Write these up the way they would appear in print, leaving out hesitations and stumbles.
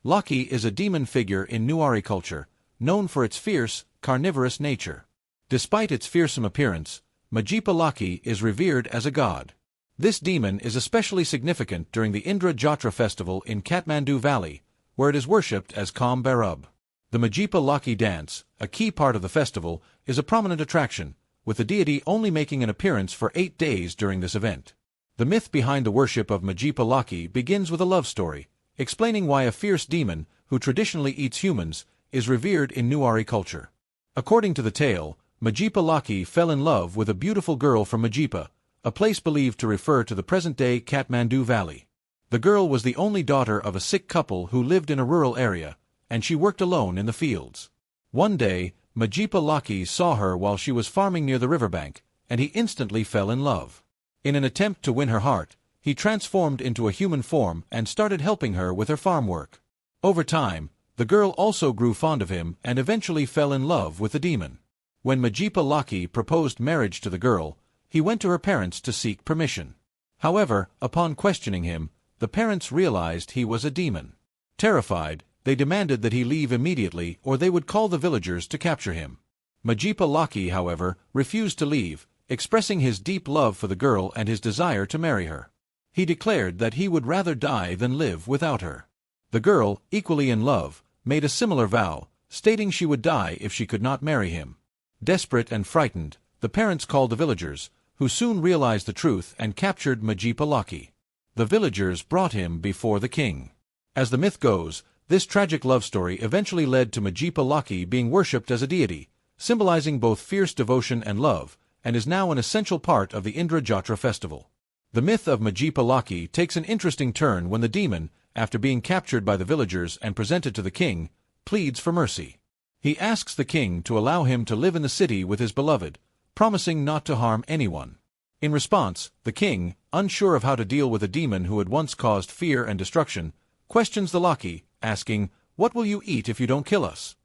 Lakhey is a demon figure in Newari culture, known for its fierce, carnivorous nature. Despite its fearsome appearance, Majipa Lakhey is revered as a god. This demon is especially significant during the Indra Jatra festival in Kathmandu Valley, where it is worshipped as Kam Barub. The Majipa Lakhey dance, a key part of the festival, is a prominent attraction, with the deity only making an appearance for 8 days during this event. The myth behind the worship of Majipa Lakhey begins with a love story, explaining why a fierce demon, who traditionally eats humans, is revered in Newari culture. According to the tale, Majipa Lakhey fell in love with a beautiful girl from Majipa, a place believed to refer to the present-day Kathmandu Valley. The girl was the only daughter of a Sikh couple who lived in a rural area, and she worked alone in the fields. One day, Majipa Lakhey saw her while she was farming near the riverbank, and he instantly fell in love. In an attempt to win her heart, he transformed into a human form and started helping her with her farm work. Over time, the girl also grew fond of him and eventually fell in love with the demon. When Majipa Lakhey proposed marriage to the girl, he went to her parents to seek permission. However, upon questioning him, the parents realized he was a demon. Terrified, they demanded that he leave immediately or they would call the villagers to capture him. Majipa Lakhey, however, refused to leave, expressing his deep love for the girl and his desire to marry her. He declared that he would rather die than live without her. The girl, equally in love, made a similar vow, stating she would die if she could not marry him. Desperate and frightened, the parents called the villagers, who soon realized the truth and captured Majipa Lakhey. The villagers brought him before the king. As the myth goes, this tragic love story eventually led to Majipa Lakhey being worshipped as a deity, symbolizing both fierce devotion and love, and is now an essential part of the Indra Jatra festival. The myth of Majipa Lakhey takes an interesting turn when the demon, after being captured by the villagers and presented to the king, pleads for mercy. He asks the king to allow him to live in the city with his beloved, promising not to harm anyone. In response, the king, unsure of how to deal with a demon who had once caused fear and destruction, questions the Lakhey, asking, "What will you eat if you don't kill us?"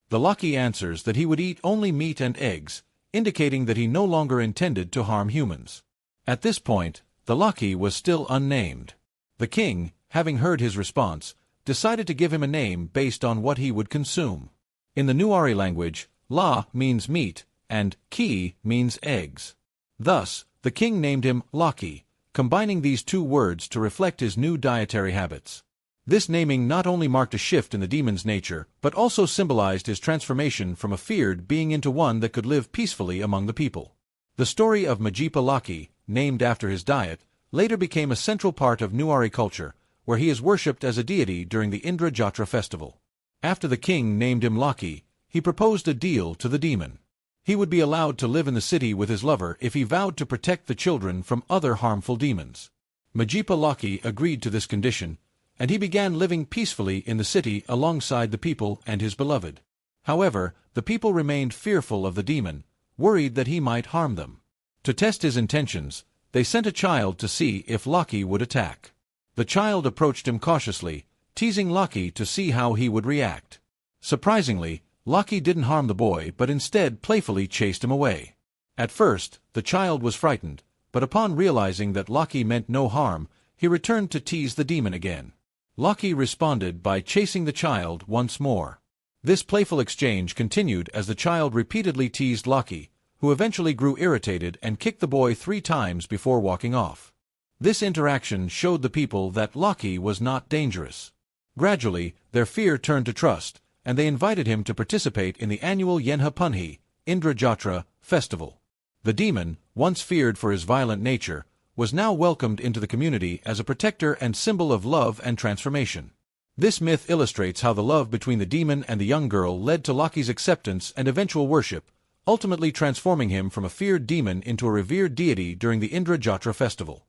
The Lakhey answers that he would eat only meat and eggs, indicating that he no longer intended to harm humans. At this point, the Lakhey was still unnamed. The king, having heard his response, decided to give him a name based on what he would consume. In the Newari language, La means meat, and Ki means eggs. Thus, the king named him Lakhey, combining these two words to reflect his new dietary habits. This naming not only marked a shift in the demon's nature, but also symbolized his transformation from a feared being into one that could live peacefully among the people. The story of Majipa Lakhey, named after his diet, later became a central part of Newari culture, where he is worshipped as a deity during the Indra Jatra festival. After the king named him Lakhey, he proposed a deal to the demon. He would be allowed to live in the city with his lover if he vowed to protect the children from other harmful demons. Majipa Lakhey agreed to this condition, and he began living peacefully in the city alongside the people and his beloved. However, the people remained fearful of the demon, worried that he might harm them. To test his intentions, they sent a child to see if Lakhey would attack. The child approached him cautiously, teasing Lakhey to see how he would react. Surprisingly, Lakhey didn't harm the boy but instead playfully chased him away. At first, the child was frightened, but upon realizing that Lakhey meant no harm, he returned to tease the demon again. Lakhey responded by chasing the child once more. This playful exchange continued as the child repeatedly teased Lakhey, who eventually grew irritated and kicked the boy 3 times before walking off. This interaction showed the people that Lakhey was not dangerous. Gradually, their fear turned to trust, and they invited him to participate in the annual Yenha Punhi, Indra Jatra, festival. The demon, once feared for his violent nature, was now welcomed into the community as a protector and symbol of love and transformation. This myth illustrates how the love between the demon and the young girl led to Lakhey's acceptance and eventual worship, ultimately transforming him from a feared demon into a revered deity during the Indra Jatra festival.